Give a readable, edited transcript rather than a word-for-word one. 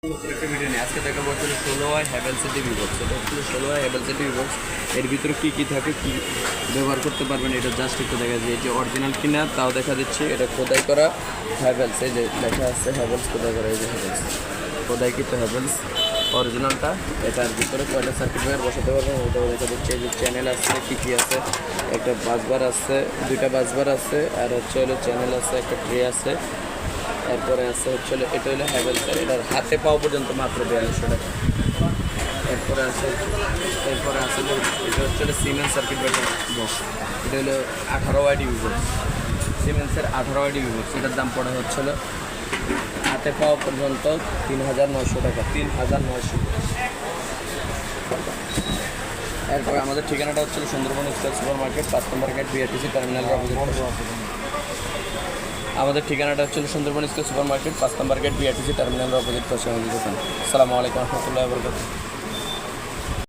একটা ভিডিও নিয়ে আজকে দেখা বলছিল 16 হ্যাভেলস টিভি বক্স। এটা হচ্ছিল 16 হ্যাভেলস টিভি বক্স। এর ভিতরে কী কী থাকে, কী ব্যবহার করতে পারবেন, এটা জাস্ট একটু দেখা যায় যে অরিজিনাল কিনা তাও দেখা দিচ্ছে। এটা খোদাই করা হ্যাভেলস, এই যে লেখা আছে হ্যাভেলস খোদাই করা, এই যে হ্যাভেলস খোদাই কিন্তু হ্যাভেলস অরিজিনালটা। এটার ভিতরে কয়টা সার্কিট ব্রেকার বসাতে পারবেন ওটাও দেখা দিচ্ছে। এই যে চ্যানেল আছে, কী কী আছে, একটা বাসবার আছে, দুইটা বাসবার আছে, আর হচ্ছে হলো চ্যানেল আছে, একটা ট্রে আছে। এরপরে আছে হচ্ছে এটা হলো হ্যাভেলসের, এটার হাতে পাওয়া পর্যন্ত মাত্র 4200 টাকা। এরপরে আছে যে এটা হচ্ছে সিমেন্স সার্কিট ব্রেকার বক্স। এটা হলো 18 ওয়াট ইউজ বক্স, সিমেন্সের 18 ওয়াট ইউজ বক্স। এটার দাম পড়ে হচ্ছিল হাতে পাওয়া পর্যন্ত 3900 টাকা, 3900। এরপরে আমাদের ঠিকানাটা হচ্ছিল সুন্দরবন স্টাইল সুপার মার্কেট, 5 নম্বর গেট, বিআরটিসি টার্মিনালের অপোজিট। আমাদের ঠিকানাটা হচ্ছিল সুন্দরবন স্কুল সুপার মার্কেট, 5 নম্বর গেট, বিআরটিসি টার্মিনালের অপোজিট পাশে আমাদের দোকান। আসসালামু আলাইকুম রহমতুল্লাহি ওয়া বারাকাতুহু।